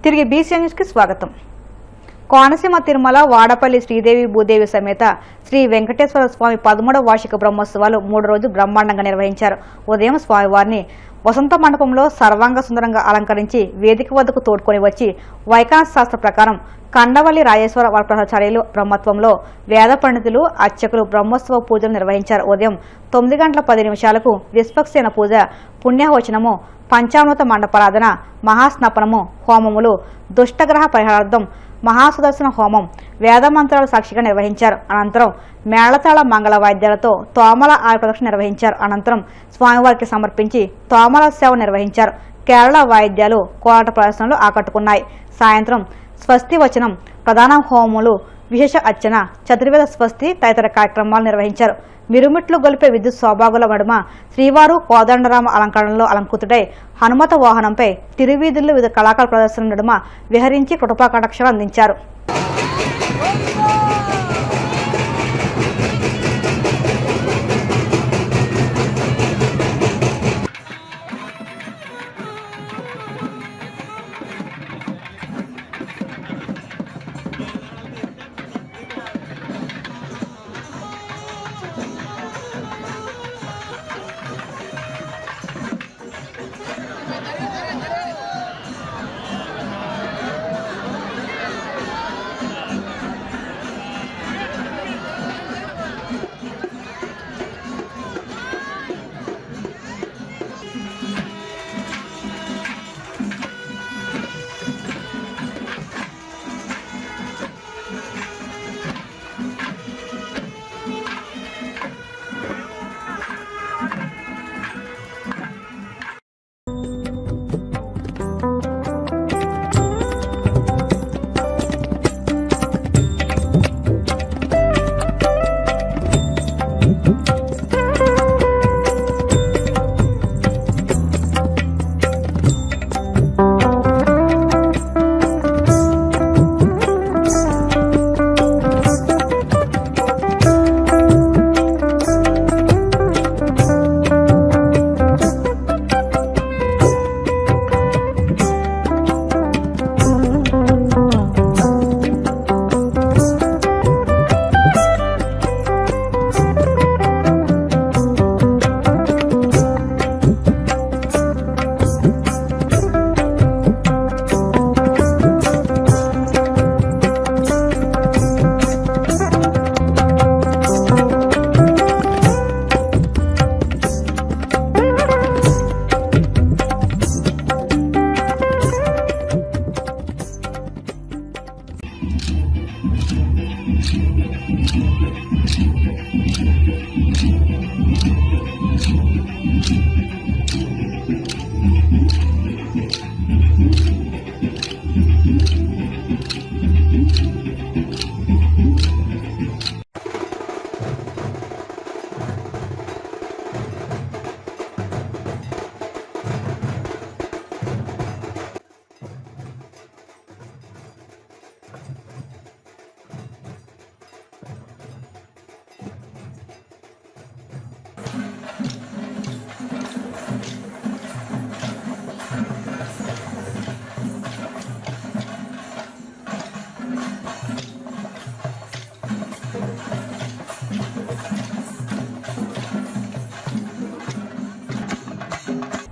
తిరిగి BC news కి స్వాగతం. కోనసీమ తిరుమల వాడపల్లి శ్రీదేవి భూదేవి సమేత శ్రీ వెంకటేశ్వర స్వామి 13వ వార్షిక బ్రహ్మోత్సవాలు 3 రోజులు బ్రహ్మాండంగా నిర్వహించారు. ఉదయం స్వామివారిని వసంత మండపంలో సర్వాంగ సుందరంగా అలంకరించి వేదిక వద్దకు తోడ్కొని వచ్చి వైఖాన శాస్త్ర ప్రకారం కండవల్లి రాజేశ్వర వరప్రసాచార్యులు బ్రహ్మత్వంలో వేద పండితులు అర్చకులు బ్రహ్మోత్సవ పూజలు నిర్వహించారు. ఉదయం 9:10 విశ్వక్సేన పూజ, పుణ్యవచనము, పంచామృత మండపారాధన, మహాస్నాపనము, హోమములు, దుష్టగ్రహ పరిహారార్థం మహాసుదర్శన హోమం, వేదమంత్రాల సాక్షిగా నిర్వహించారు. అనంతరం మేళతాళ మంగళ వాయిద్యాలతో తోమల ప్రదక్షిణ నిర్వహించారు. అనంతరం స్వామివారికి సమర్పించి తోమల సేవ నిర్వహించారు. కేరళ వాయిద్యాలు కోలాట ప్రదర్శనలు ఆకట్టుకున్నాయి. సాయంత్రం స్వస్తి వచనం, ప్రధాన హోమములు, విశేష అర్చన, చతుర్వేద స్వస్తి తదితర కార్యక్రమాలు నిర్వహించారు. మిరుమిట్లు గొలిపే విద్యుత్ శోభాగుల నడుమ శ్రీవారు కోదండరామ అలంకరణలో అలంకృతుడై హనుమత వాహనంపై తిరువీధుల్లో వివిధ కళాకార ప్రదర్శన నడుమ విహరించి కృపా కటాక్షాలు అందించారు.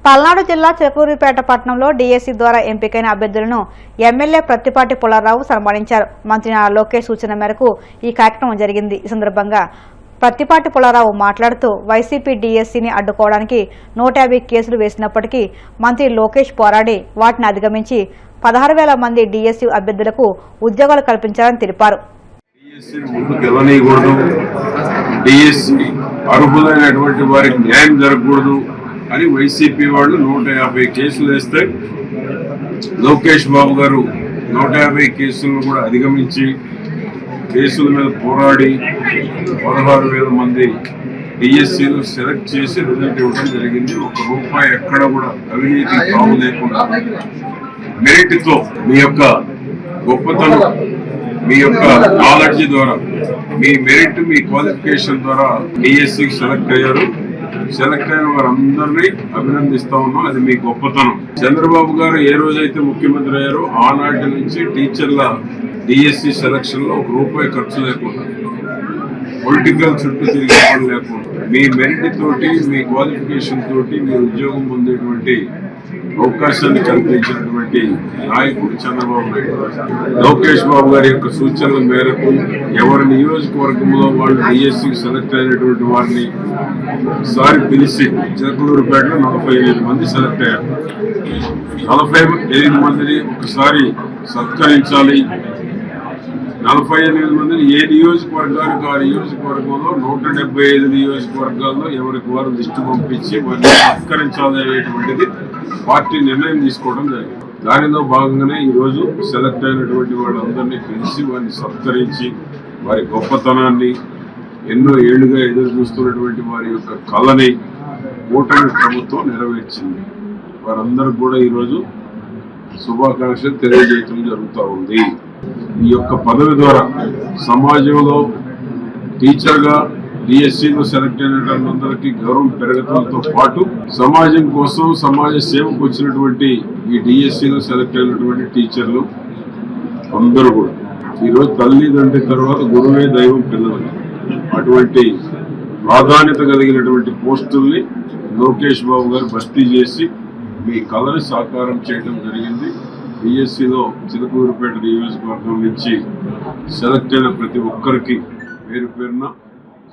పల్నాడు జిల్లా చిలకలూరిపేట పట్టణంలో డీఎస్సీ ద్వారా ఎంపికైన అభ్యర్థులను ఎమ్మెల్యే ప్రత్తిపాటి పుల్లారావు సన్మానించారు. మంత్రి నారా లోకేష్ సూచన మేరకు ఈ కార్యక్రమం జరిగింది. ఈ సందర్భంగా ప్రత్తిపాటి పుల్లారావు మాట్లాడుతూ వైసీపీ డీఎస్సీని అడ్డుకోవడానికి 150 కేసులు వేసినప్పటికీ మంత్రి లోకేష్ పోరాడి వాటిని అధిగమించి 16,000 మంది డీఎస్సీ అభ్యర్థులకు ఉద్యోగాలు కల్పించారని తెలిపారు. అని వైసీపీ వాళ్ళు 150 కేసులు వేస్తే లోకేష్ బాబు గారు 150 కేసులను కూడా అధిగమించి కేసుల మీద పోరాడి 16,000 మంది డిఎస్సీలు సెలెక్ట్ చేసి రిజల్ట్ ఇవ్వడం జరిగింది. ₹1 ఎక్కడ కూడా అవినీతి తావు లేకుండా మెరిట్తో మీ యొక్క గొప్పతనం, మీ యొక్క నాలెడ్జ్ ద్వారా, మీ మెరిట్, మీ క్వాలిఫికేషన్ ద్వారా డిఎస్సీకి సెలెక్ట్ అయ్యారు. సెలెక్ట్ అయిన వారందరినీ అభినందిస్తా ఉన్నాం. అది మీ గొప్పతనం. చంద్రబాబు గారు ఏ రోజైతే ముఖ్యమంత్రి అయ్యారో ఆనాటి నుంచి టీచర్ల డిఎస్సి సెలక్షన్ లో ₹1 ఖర్చు లేకుండా, పొలిటికల్ చుట్టూ తిరిగే పని లేకుండా, మీ మెరిట్ తోటి, మీ క్వాలిఫికేషన్ తోటి మీరు ఉద్యోగం పొందేటువంటి అవకాశాన్ని కల్పించినటువంటి నాయకుడు చంద్రబాబు నాయుడు. లోకేష్ బాబు గారి యొక్క సూచనల మేరకు ఎవరి నియోజకవర్గంలో వాళ్ళు డిఎస్సి సెలెక్ట్ అయినటువంటి వారిని ఒకసారి పిలిచి చిలకలూరుపేటలో 48 మంది సెలెక్ట్ అయ్యారు. 48 మందిని ఒకసారి సత్కరించాలి. 48 మందిని ఏ నియోజకవర్గానికి ఆ నియోజకవర్గంలో 175 నియోజకవర్గాల్లో ఎవరికి వారు లిస్టు పంపించి వారిని సత్కరించాలి అనేటువంటిది పార్టీ నిర్ణయం తీసుకోవడం జరిగింది. దానిలో భాగంగానే ఈరోజు సెలెక్ట్ అయినటువంటి వాళ్ళందరినీ పిలిచి వారిని సత్కరించి వారి గొప్పతనాన్ని, ఎన్నో ఏళ్లుగా ఎదురు చూస్తున్నటువంటి వారి యొక్క కళని కూటమి ప్రభుత్వం నెరవేర్చింది. వారందరూ కూడా ఈరోజు శుభాకాంక్షలు తెలియజేయడం జరుగుతూ ఉంది. ఈ యొక్క పదవి ద్వారా సమాజంలో టీచర్గా డిఎస్సిలో సెలెక్ట్ అయినటువంటి గౌరవం పెరగడంతో పాటు సమాజం కోసం సమాజ సేవకు వచ్చినటువంటి ఈ డిఎస్సిలో సెలెక్ట్ అయినటువంటి టీచర్లు అందరూ కూడా ఈరోజు తల్లిదండ్రి తర్వాత గురువే దైవం పిల్లలకి అటువంటి ప్రాధాన్యత కలిగినటువంటి పోస్టుల్ని లోకేష్ బాబు గారు భర్తీ చేసి మీ కళని సాకారం చేయడం జరిగింది. డిఎస్సిలో చిలకలూరుపేట నియోజకవర్గం నుంచి సెలెక్ట్ అయిన ప్రతి ఒక్కరికి పేరు పేరున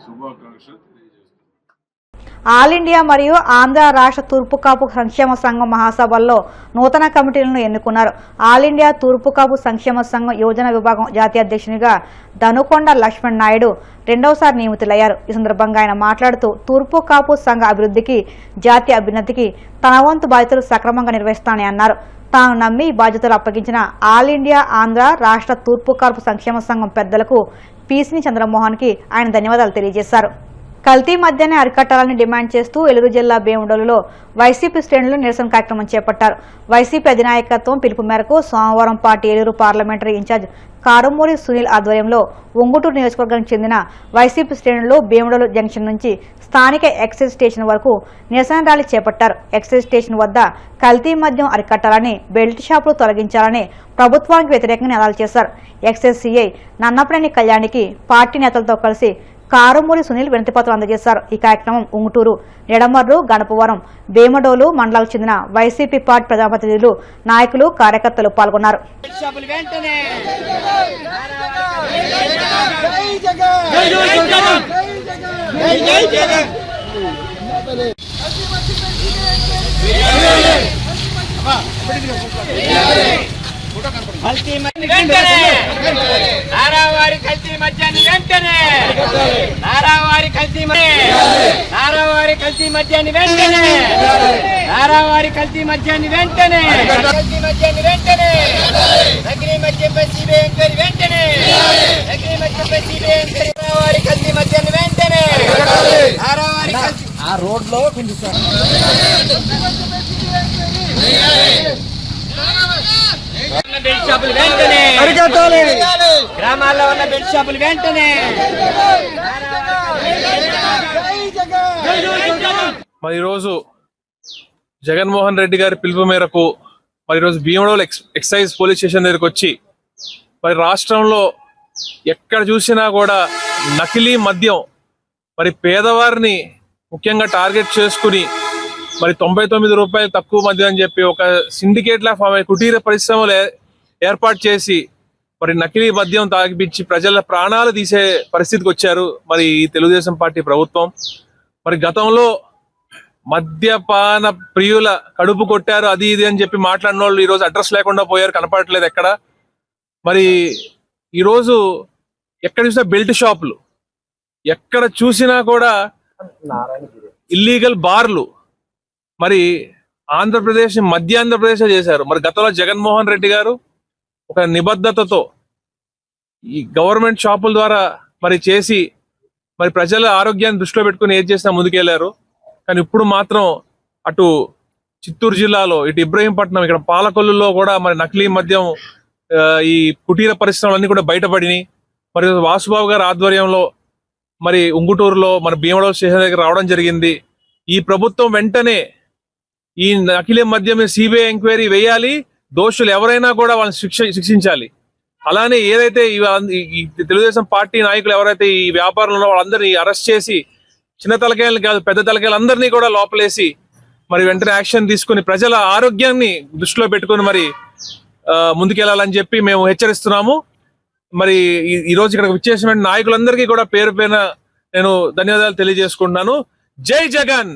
శుభాకాంక్షలు తెలియజేస్తున్నాను. ఆల్ ఇండియా మరియు ఆంధ్ర రాష్ట్ర తూర్పు కాపు సంక్షేమ సంఘం మహాసభల్లో నూతన కమిటీలను ఎన్నుకున్నారు. ఆల్ ఇండియా తూర్పు కాపు సంక్షేమ సంఘం యోజన విభాగం జాతీయ అధ్యక్షునిగా ధనుకొండ లక్ష్మణ్ నాయుడు రెండవసారి నియమితులయ్యారు. ఈ సందర్భంగా ఆయన మాట్లాడుతూ తూర్పు కాపు సంఘ అభివృద్ధికి, జాతీయ అభ్యున్నతికి తన వంతు బాధ్యతలు సక్రమంగా నిర్వహిస్తానని అన్నారు. తాను నమ్మి బాధ్యతలు అప్పగించిన ఆల్ ఇండియా ఆంధ్ర రాష్ట్ర తూర్పు కాపు సంక్షేమ సంఘం పెద్దలకు పీసిని చంద్రమోహన్కి ఆయన ధన్యవాదాలు తెలియజేశారు. కల్తీ మద్యాన్ని అరికట్టాలని డిమాండ్ చేస్తూ ఏలూరు జిల్లా భీమడోలులో వైసీపీ శ్రేణులు నిరసన కార్యక్రమం చేపట్టారు. వైసీపీ అధినాయకత్వం పిలుపు మేరకు సోమవారం party Eluru parliamentary incharge Karumuri Sunil ఆధ్వర్యంలో ఒంగుటూరు నియోజకవర్గానికి చెందిన వైసీపీ శ్రేణులు భీమడోలు జంక్షన్ నుంచి స్థానిక ఎక్సైజ్ స్టేషన్ వరకు నిరసన ర్యాలీ చేపట్టారు. ఎక్సైజ్ స్టేషన్ వద్ద కల్తీ మద్యం అరికట్టాలని, బెల్ట్ షాపులు తొలగించాలని ప్రభుత్వానికి వ్యతిరేకంగా నినాదాలు చేశారు. ఎక్సైజ్ సీఐ నన్నపనేని కళ్యాణికి పార్టీ నేతలతో కలిసి కారుమూరి సునీల్ వినతిపత్రం అందజేశారు. ఈ కార్యక్రమం ఉంగుటూరు, నిడమర్రు, గణపవరం, భీమడోలు మండలాలకు చెందిన వైసీపీ పార్టీ ప్రజాప్రతినిధులు, నాయకులు, కార్యకర్తలు పాల్గొన్నారు. నారావారి కల్తీ మద్యాన్ని వెంటనే, నారావారి కల్తీ మద్యాన్ని వెంటనే, నారావారి కల్తీ మద్యాన్ని వెంటనే, కల్తీ మద్యాన్ని వెంటనే, నకిలీ మద్యంపై సిబిఐ ఎంక్వైరీ వెంటనే, నకిలీ మద్యంపై సిబిఐ ఎంక్వైరీ, నారావారి కల్తీ మద్యాన్ని వెంటనే, నారావారి కల్తీ ఆ రోడ్ లో కొంచెం బెల్ట్ షాపులు వెంటనే అరికట్టాలి, గ్రామాల్లో ఉన్న బెల్ట్ షాపులు వెంటనే. మరి ఈరోజు జగన్మోహన్ రెడ్డి గారి పిలుపు మేరకు మరి ఈరోజు భీమడోలు ఎక్సైజ్ పోలీస్ స్టేషన్ దగ్గరికి వచ్చి మరి రాష్ట్రంలో ఎక్కడ చూసినా కూడా నకిలీ మద్యం మరి పేదవారిని ముఖ్యంగా టార్గెట్ చేసుకుని మరి ₹99 తక్కువ మద్యం అని చెప్పి ఒక సిండికేట్ లా ఫామ్ అయ్యి కుటీర పరిశ్రమలు ఏర్పాటు చేసి మరి నకిలీ మద్యం తాగిపించి ప్రజల ప్రాణాలు తీసే పరిస్థితికి వచ్చారు మరి ఈ తెలుగుదేశం పార్టీ ప్రభుత్వం. మరి గతంలో మద్యపాన ప్రియుల కడుపు కొట్టారు అది ఇది అని చెప్పి మాట్లాడిన వాళ్ళు ఈరోజు అడ్రస్ లేకుండా పోయారు, కనపడట్లేదు ఎక్కడ. మరి ఈరోజు ఎక్కడ చూసినా బెల్ట్ షాపులు, ఎక్కడ చూసినా కూడా ఇల్లీగల్ బార్లు, మరి ఆంధ్రప్రదేశ్ మధ్యాంధ్రప్రదేశ్ చేశారు. మరి గతంలో జగన్మోహన్ రెడ్డి గారు ఒక నిబద్ధతతో ఈ గవర్నమెంట్ షాపుల ద్వారా మరి చేసి మరి ప్రజల ఆరోగ్యాన్ని దృష్టిలో పెట్టుకుని ఏది చేసినా ముందుకెళ్లారు. కానీ ఇప్పుడు మాత్రం అటు చిత్తూరు జిల్లాలో, ఇటు ఇబ్రహీంపట్నం, ఇక్కడ పాలకొల్లులో కూడా మరి నకిలీ మద్యం ఈ కుటీర పరిశ్రమలన్నీ కూడా బయటపడినాయి. మరి వాసుబాబు గారి ఆధ్వర్యంలో మరి ఉంగుటూరులో మరి భీమడోలు స్టేషన్ దగ్గర రావడం జరిగింది. ఈ ప్రభుత్వం వెంటనే ఈ నకిలీ మద్యం సిబిఐ ఎంక్వైరీ వేయాలి, దోషులు ఎవరైనా కూడా వాళ్ళని శిక్షించాలి. అలానే ఏదైతే ఈ తెలుగుదేశం పార్టీ నాయకులు ఎవరైతే ఈ వ్యాపారంలో వాళ్ళందరినీ అరెస్ట్ చేసి చిన్న తలకాయలు కాదు పెద్ద తలకాయలు అందరినీ కూడా లోపలేసి మరి వెంటనే యాక్షన్ తీసుకుని ప్రజల ఆరోగ్యాన్ని దృష్టిలో పెట్టుకుని మరి ముందుకెళ్లాలని చెప్పి మేము హెచ్చరిస్తున్నాము. మరి ఈ రోజు ఇక్కడ విచ్చేసిన నాయకులందరికీ కూడా పేరు పేరున నేను ధన్యవాదాలు తెలియజేసుకుంటున్నాను. జై జగన్.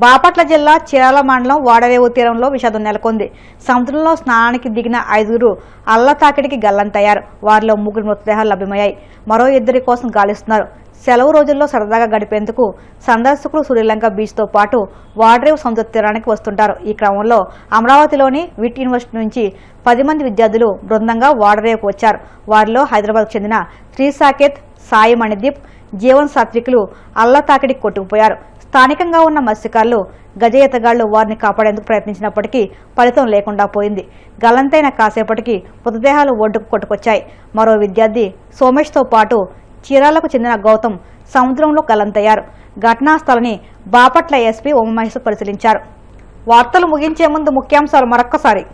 బాపట్ల జిల్లా చీరాల మండలం వాడరేవు తీరంలో విషాదం నెలకొంది. సముద్రంలో స్నానానికి దిగిన 5 అల్లతాకిడికి గల్లంతయ్యారు. వారిలో 3 మృతదేహాలు లభ్యమయ్యాయి. మరో 2 కోసం గాలిస్తున్నారు. సెలవు రోజుల్లో సరదాగా గడిపేందుకు సందర్శకులు శ్రీలంక బీచ్తో పాటు వాడరేవు సముద్ర తీరానికి వస్తుంటారు. ఈ క్రమంలో అమరావతిలోని విట్ యూనివర్సిటీ నుంచి 10 మంది విద్యార్థులు బృందంగా వాడరేవుకు వచ్చారు. వారిలో హైదరాబాద్కు చెందిన శ్రీసాకేత్, సాయి మణిదీప్, జీవన్ సాత్వికులు అల్లతాకిడికి కొట్టుకుపోయారు. స్థానికంగా ఉన్న మత్స్యకారులు, గజ ఈతగాళ్లు వారిని కాపాడేందుకు ప్రయత్నించినప్పటికీ ఫలితం లేకుండా పోయింది. గల్లంతైన కాసేపటికి మృతదేహాలు ఒడ్డుకు కొట్టుకొచ్చాయి. మరో విద్యార్థి సోమేష్తో పాటు చీరాలకు చెందిన గౌతమ్ సముద్రంలో గల్లంతయ్యారు. ఘటనా స్థలాన్ని బాపట్ల ఎస్పీ ఉమామహేశ్వర్ పరిశీలించారు. వార్తలు ముగించే ముందు ముఖ్యాంశాలు మరొక్కసారి.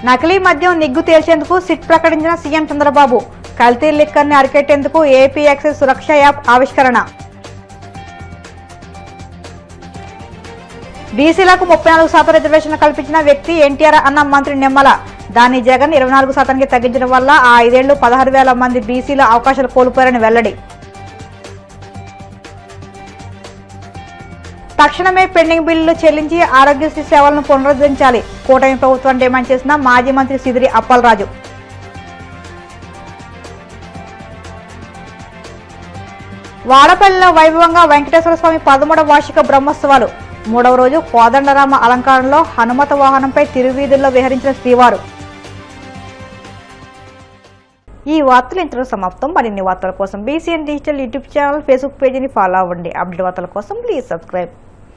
నకిలీ మద్యం నిగ్గు తేల్చేందుకు సిట్ ప్రకటించిన సీఎం చంద్రబాబు. కల్తీ లిక్కర్ని అరికెట్టేందుకు ఏపీ యాక్సెస్ సురక్ష యాప్ ఆవిష్కరణ. బీసీలకు 34% రిజర్వేషన్లు కల్పించిన వ్యక్తి ఎన్టీఆర్ అన్న మంత్రి నిమ్మల. దాన్ని జగన్ 24%కి తగ్గించడం వల్ల ఆ 5 ఏళ్లు 16,000 మంది బీసీల అవకాశాలు కోల్పోయారని వెల్లడి. తక్షణమే పెండింగ్ బిల్లులు చెల్లించి ఆరోగ్యశ్రీ సేవలను పునరుద్ధరించాలి. కూటమి ప్రభుత్వం డిమాండ్ చేసిన మాజీ మంత్రి సిదిరి అప్పలరాజు. వాడపల్లిలో వైభవంగా వెంకటేశ్వర స్వామి 13వ వార్షిక బ్రహ్మోత్సవాలు. 3వ రోజు కోదండరామ అలంకారంలో హనుమత వాహనంపై తిరువీధుల్లో విహరించిన శ్రీవారు. ఈ వార్తలు ఇంతలో సమాప్తం. మరిన్ని వార్తల కోసం BCN digital YouTube channel, Facebook పేజీని ఫాలో అవ్వండి. అప్డేట్ వార్తల కోసం ప్లీజ్ సబ్స్క్రైబ్.